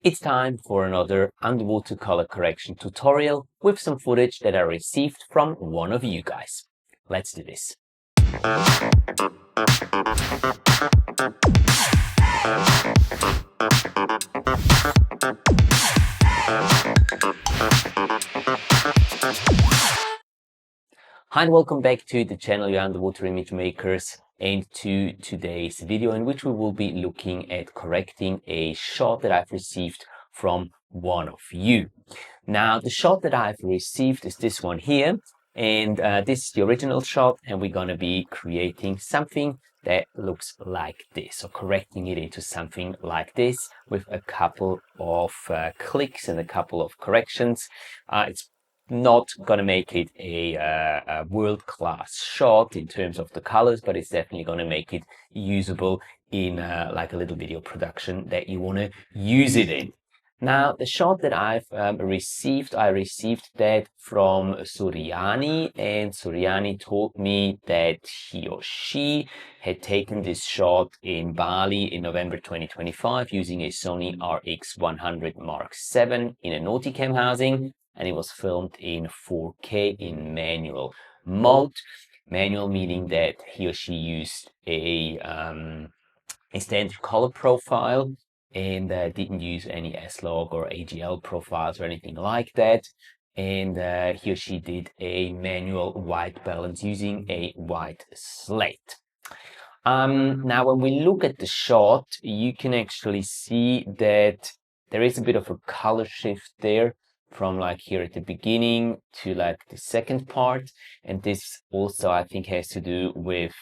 It's time for another underwater color correction tutorial with some footage that I received from one of you guys. Let's do this. Hi and welcome back to the channel, your underwater image makers, and to today's video in which we will be looking at correcting a shot that I've received from one of you. Now, the shot that I've received is this one here, and this is the original shot, and we're gonna be creating something that looks like this, or correcting it into something like this with a couple of clicks and a couple of corrections. It's not gonna make it a world-class shot in terms of the colors, but it's definitely gonna make it usable in like a little video production that you want to use it in. Now, the shot that I've received, I received that from Suryani, and Suryani told me that he or she had taken this shot in Bali in November 2025 using a Sony RX100 Mark VII in a Nauticam housing, and it was filmed in 4K in manual mode. Manual meaning that he or she used a standard color profile and didn't use any S-Log or AGL profiles or anything like that. And he or she did a manual white balance using a white slate. Now, when we look at the shot, you can actually see that there is a bit of a color shift there from like here at the beginning to like the second part. And this also, I think, has to do with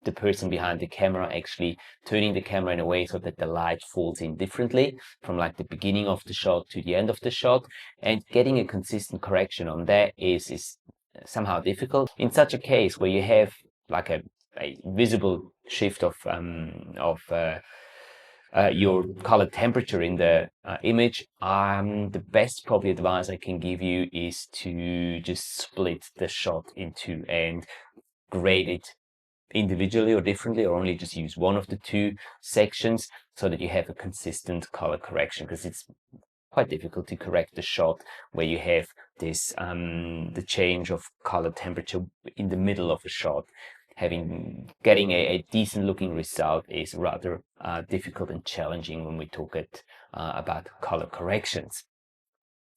the person behind the camera actually turning the camera in a way so that the light falls in differently from like the beginning of the shot to the end of the shot, and getting a consistent correction on that is somehow difficult. In such a case where you have like a visible shift of your color temperature in the image, the best probably advice I can give you is to just split the shot into and grade it individually or differently, or only just use one of the two sections so that you have a consistent color correction, because it's quite difficult to correct the shot where you have this the change of color temperature in the middle of a shot. Getting a decent looking result is rather difficult and challenging when we talk about color corrections.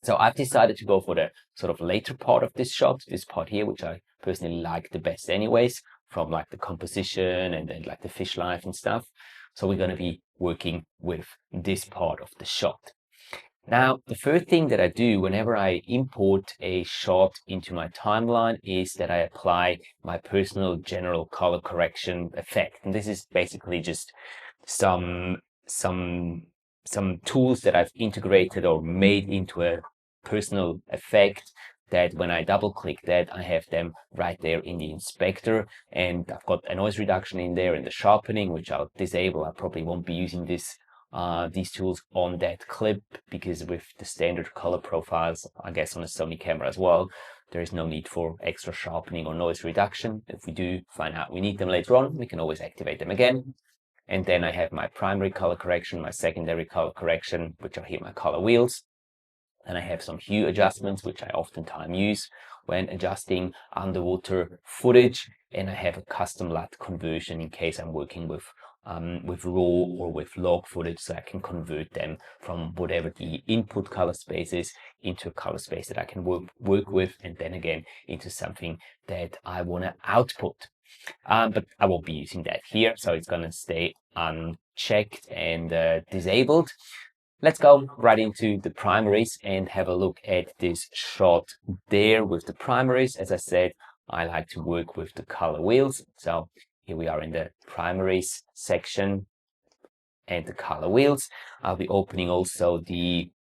So I've decided to go for the sort of later part of this shot, this part here, which I personally like the best anyways, from like the composition and then like the fish life and stuff. So we're going to be working with this part of the shot. Now, the first thing that I do whenever I import a shot into my timeline is that I apply my personal general color correction effect. And this is basically just some tools that I've integrated or made into a personal effect, that when I double click that, I have them right there in the inspector, and I've got a noise reduction in there and the sharpening, which I'll disable. I probably won't be using these tools on that clip, because with the standard color profiles, I guess on a Sony camera as well, there is no need for extra sharpening or noise reduction. If we do find out we need them later on, we can always activate them again. And then I have my primary color correction, my secondary color correction, which are here my color wheels. And I have some hue adjustments, which I oftentimes use when adjusting underwater footage. And I have a custom LUT conversion in case I'm working with raw or with log footage, so I can convert them from whatever the input color space is into a color space that I can work with, and then again into something that I want to output. But I won't be using that here, so it's going to stay unchecked and disabled. Let's go right into the primaries and have a look at this shot there with the primaries. As I said, I like to work with the color wheels. So here we are in the primaries section and the color wheels. I'll be opening also the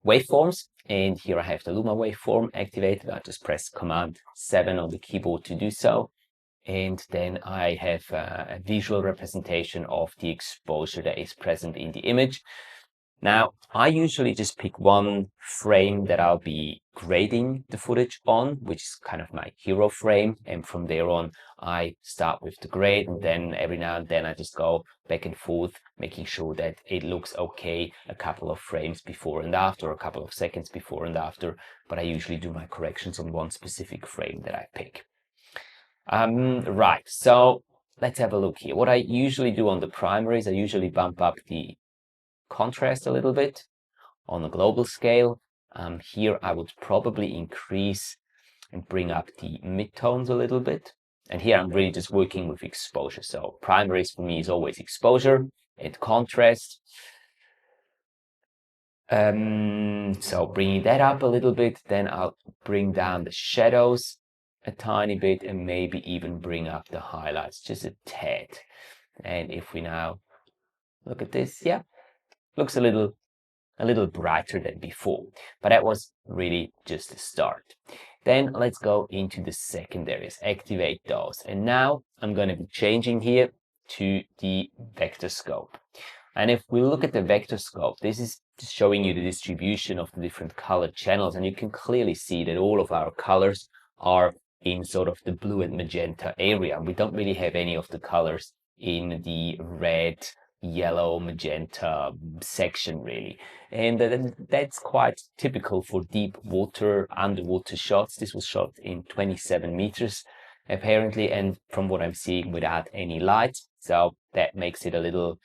waveforms, and here I have the Luma waveform activated. I just press Command 7 on the keyboard to do so. And then I have a visual representation of the exposure that is present in the image. Now, I usually just pick one frame that I'll be grading the footage on, which is kind of my hero frame. And from there on, I start with the grade, and then every now and then I just go back and forth, making sure that it looks okay a couple of frames before and after, a couple of seconds before and after. But I usually do my corrections on one specific frame that I pick. Right, so let's have a look here. What I usually do on the primaries, I usually bump up the contrast a little bit on a global scale. Here I would probably increase and bring up the midtones a little bit. And here I'm really just working with exposure. So primaries for me is always exposure and contrast. So bringing that up a little bit, then I'll bring down the shadows a tiny bit and maybe even bring up the highlights just a tad. And if we now look at this, yeah, looks a little brighter than before, but that was really just the start. Then let's go into the secondaries, activate those. And now I'm going to be changing here to the vector scope. And if we look at the vector scope, this is just showing you the distribution of the different color channels. And you can clearly see that all of our colors are in sort of the blue and magenta area. We don't really have any of the colors in the red, yellow, magenta section really. And that's quite typical for deep water, underwater shots. This was shot in 27 meters apparently, and from what I'm seeing, without any light. So that makes it a little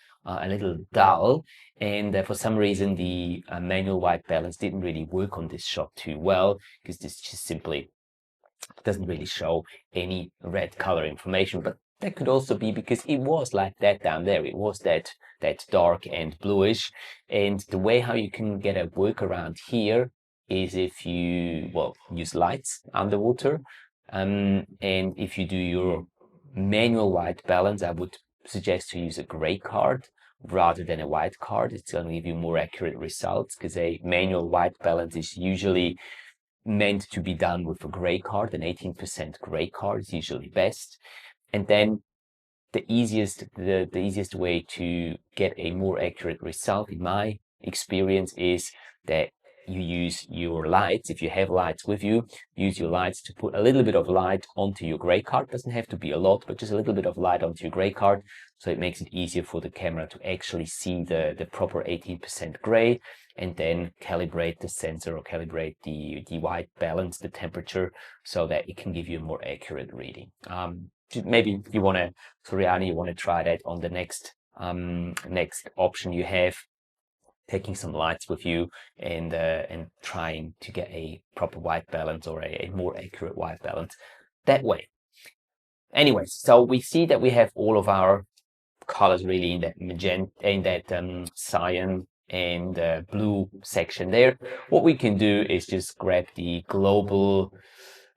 dull. And for some reason, the manual white balance didn't really work on this shot too well, because this just simply doesn't really show any red color information. But that could also be because it was like that down there. It was that dark and bluish. And the way how you can get a workaround here is if you, well, use lights underwater. And if you do your manual white balance, I would suggest to use a gray card rather than a white card. It's going to give you more accurate results, because a manual white balance is usually meant to be done with a gray card. An 18% gray card is usually best. And then the easiest way to get a more accurate result, in my experience, is that you use your lights. If you have lights with you, use your lights to put a little bit of light onto your gray card. Doesn't have to be a lot, but just a little bit of light onto your gray card, so it makes it easier for the camera to actually see the proper 18% gray, and then calibrate the sensor or calibrate the white balance, the temperature, so that it can give you a more accurate reading. Maybe you want to, Suryani, you want to try that on the next option you have, taking some lights with you and trying to get a proper white balance or a more accurate white balance that way. Anyways, so we see that we have all of our colors really in that magenta, in that cyan and blue section there. What we can do is just grab the global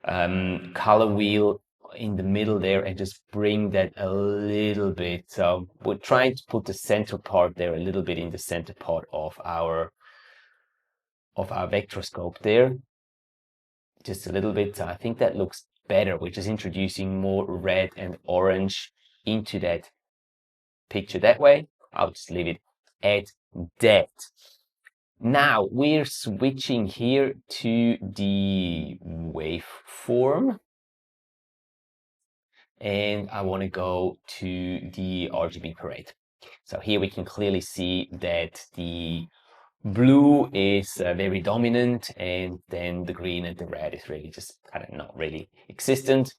color wheel in the middle there and just bring that a little bit. So we're trying to put the center part there a little bit in the center part of our vector scope there, just a little bit. So I think that looks better. We're just introducing more red and orange into that picture that way. I'll just leave it at that. Now we're switching here to the waveform, and I want to go to the RGB parade. So here we can clearly see that the blue is very dominant, and then the green and the red is really just kind of not really existent.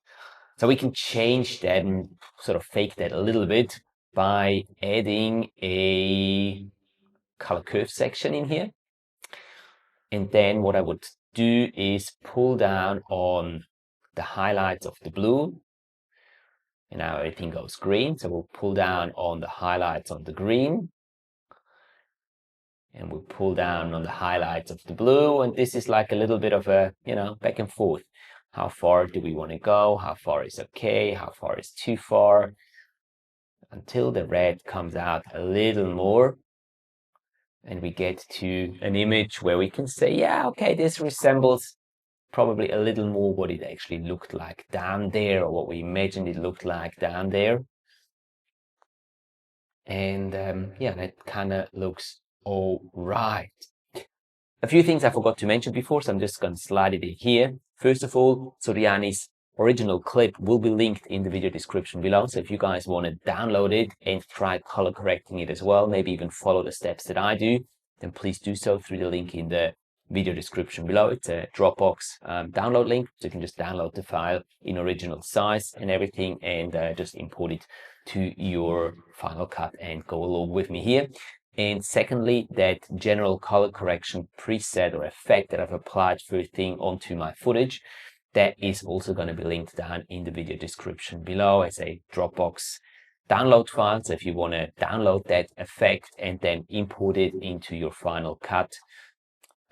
So we can change that and sort of fake that a little bit by adding a color curve section in here. And then what I would do is pull down on the highlights of the blue, and now everything goes green. So we'll pull down on the highlights on the green, and we'll pull down on the highlights of the blue. And this is like a little bit of a, back and forth. How far do we want to go? How far is okay? How far is too far? Until the red comes out a little more, and we get to an image where we can say, yeah, okay, this resembles probably a little more what it actually looked like down there, or what we imagined it looked like down there. And yeah, that kind of looks all right. A few things I forgot to mention before, so I'm just going to slide it in here. First of all, Suryani's original clip will be linked in the video description below. So if you guys want to download it and try color correcting it as well, maybe even follow the steps that I do, then please do so through the link in the video description below. It's a Dropbox download link, so you can just download the file in original size and everything, and just import it to your Final Cut and go along with me here. And secondly, that general color correction preset or effect that I've applied first thing onto my footage, that is also going to be linked down in the video description below as a Dropbox download file. So if you want to download that effect and then import it into your Final Cut,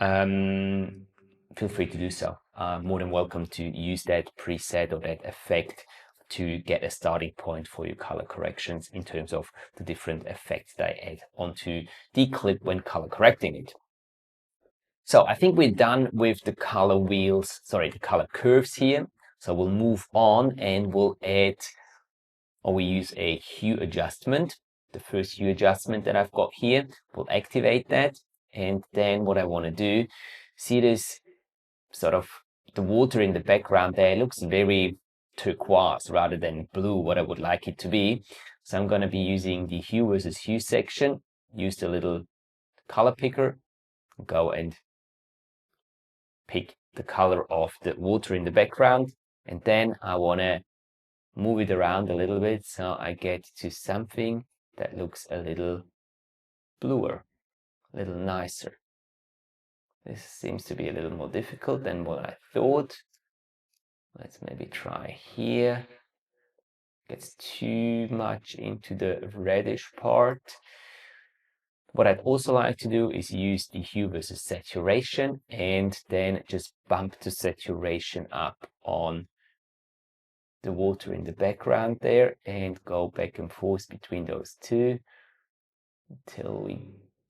feel free to do so. More than welcome to use that preset or that effect to get a starting point for your color corrections in terms of the different effects that I add onto the clip when color correcting it. So I think we're done with the color wheels, sorry, the color curves here. So we'll move on and we'll add, or we use a hue adjustment. The first hue adjustment that I've got here, we'll activate that. And then what I want to do, see this sort of, the water in the background there looks very turquoise rather than blue, what I would like it to be. So I'm going to be using the hue versus hue section, use the little color picker, go and pick the color of the water in the background. And then I want to move it around a little bit so I get to something that looks a little bluer, a little nicer. This seems to be a little more difficult than what I thought. Let's maybe try here. Gets too much into the reddish part. What I'd also like to do is use the hue versus saturation and then just bump the saturation up on the water in the background there and go back and forth between those two until we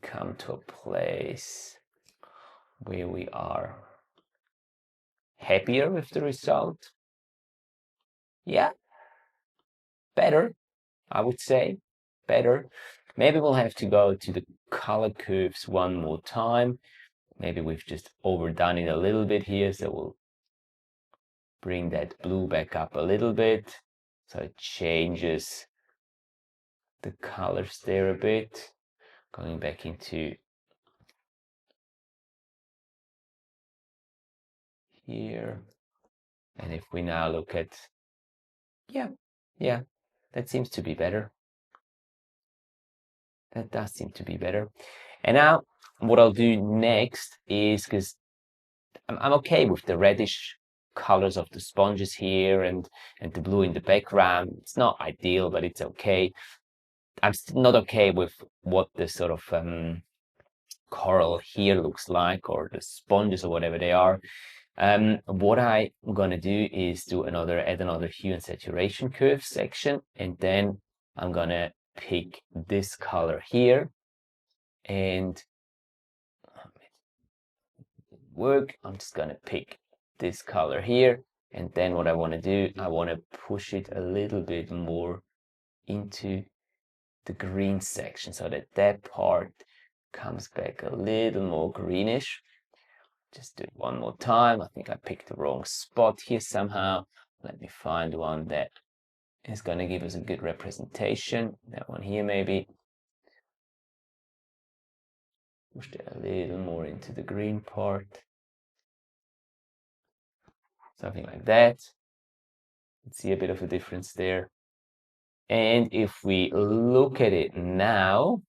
come to a place where we are happier with the result. Yeah, better, I would say, better. Maybe we'll have to go to the color curves one more time. Maybe we've just overdone it a little bit here, so we'll bring that blue back up a little bit so it changes the colors there a bit. Going back into here. And if we now look at, yeah, that seems to be better. That does seem to be better. And now what I'll do next is, because I'm okay with the reddish colors of the sponges here and the blue in the background. It's not ideal, but it's okay. I'm still not okay with what the sort of coral here looks like, or the sponges or whatever they are. What I'm gonna do is add another hue and saturation curve section, and then I'm gonna pick this color here and work. I'm just gonna pick this color here, and then what I want to do, I want to push it a little bit more into the green section so that that part comes back a little more greenish. Just do it one more time. I think I picked the wrong spot here somehow. Let me find one that is going to give us a good representation. That one here maybe. Push it a little more into the green part. Something like that. See a bit of a difference there. And if we look at it now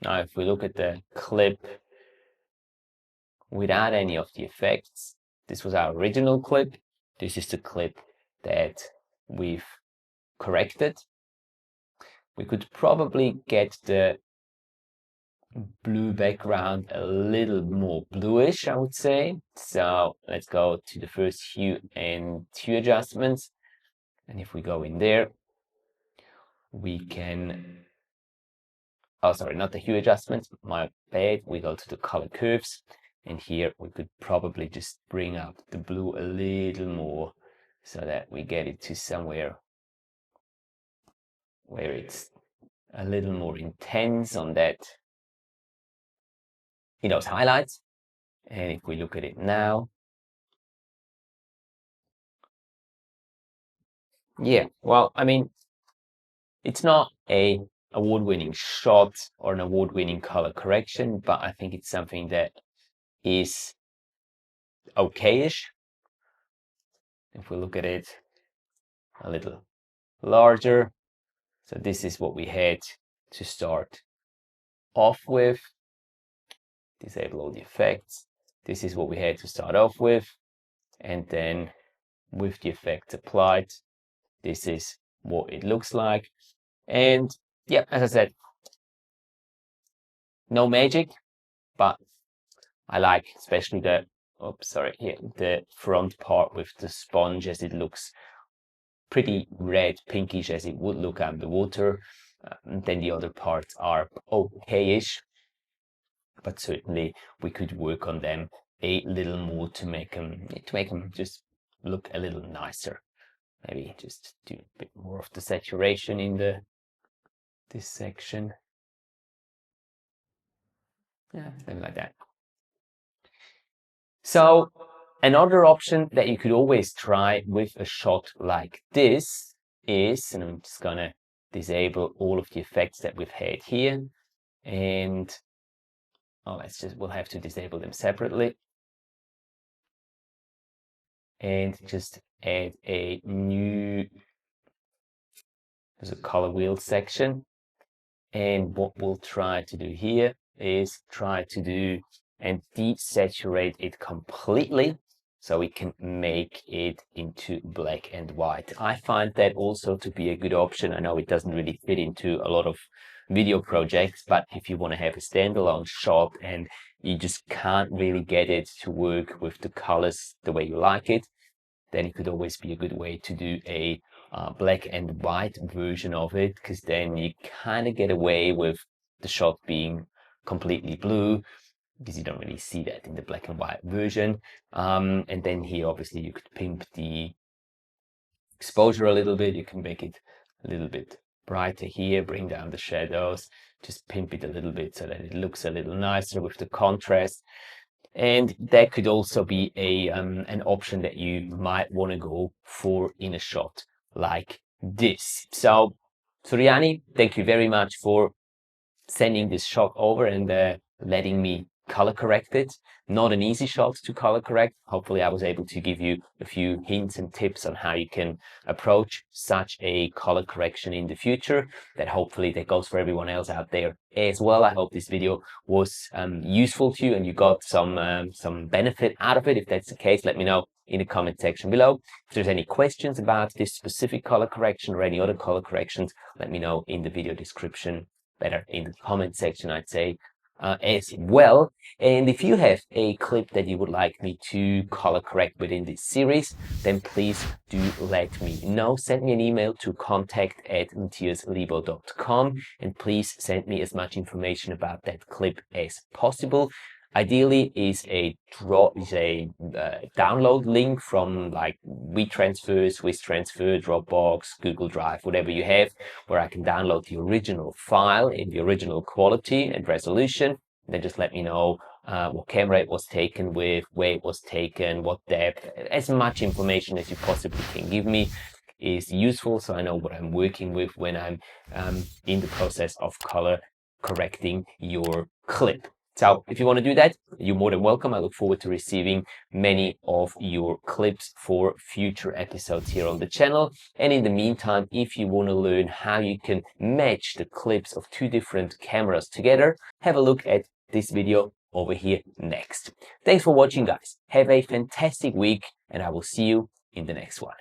if we look at the clip without any of the effects, this was our original clip. This is the clip that we've corrected. We could probably get the blue background a little more bluish, I would say. So let's go to the first hue and hue adjustments. And if we go in there, we can, oh, sorry, not the hue adjustments, my bad. We go to the color curves, and here we could probably just bring up the blue a little more so that we get it to somewhere where it's a little more intense on that, in those highlights. And if we look at it now, yeah, well, I mean, it's not a award-winning shot or an award-winning color correction, but I think it's something that is okay-ish. If we look at it a little larger, so this is what we had to start off with. Disable all the effects. This is what we had to start off with, and then with the effects applied, this is what it looks like. And yeah, as I said, no magic, but I like especially the the front part with the sponge, as it looks pretty red pinkish as it would look underwater. Then the other parts are okay-ish, but certainly we could work on them a little more to make them just look a little nicer. Maybe just do a bit more of the saturation in this section. Yeah, something like that. So another option that you could always try with a shot like this is, and I'm just gonna disable all of the effects that we've had here, and we'll have to disable them separately, and just add a new, there's a color wheel section. And what we'll try to do here is try to do and desaturate it completely so we can make it into black and white. I find that also to be a good option. I know it doesn't really fit into a lot of video projects, but if you want to have a standalone shot and you just can't really get it to work with the colors the way you like it, then it could always be a good way to do a black and white version of it, because then you kind of get away with the shot being completely blue, because you don't really see that in the black and white version. And then here, obviously, you could pimp the exposure a little bit. You can make it a little bit brighter here, bring down the shadows, just pimp it a little bit so that it looks a little nicer with the contrast. And that could also be an option that you might want to go for in a shot like this. So, Suryani, thank you very much for sending this shot over and letting me color correct it. Not an easy shot to color correct. Hopefully I was able to give you a few hints and tips on how you can approach such a color correction in the future. That hopefully that goes for everyone else out there as well. I hope this video was useful to you and you got some benefit out of it. If that's the case, let me know in the comment section below. If there's any questions about this specific color correction or any other color corrections, let me know in the video description, better in the comment section, I'd say, as well. And if you have a clip that you would like me to color correct within this series, then please do let me know. Send me an email to contact@matthiaslebo.com and please send me as much information about that clip as possible. Ideally is a download link from like WeTransfer, Swiss Transfer, Dropbox, Google Drive, whatever you have, where I can download the original file in the original quality and resolution. Then just let me know what camera it was taken with, where it was taken, what depth, as much information as you possibly can give me is useful, so I know what I'm working with when I'm in the process of color correcting your clip. So if you want to do that, you're more than welcome. I look forward to receiving many of your clips for future episodes here on the channel. And in the meantime, if you want to learn how you can match the clips of two different cameras together, have a look at this video over here next. Thanks for watching, guys. Have a fantastic week, and I will see you in the next one.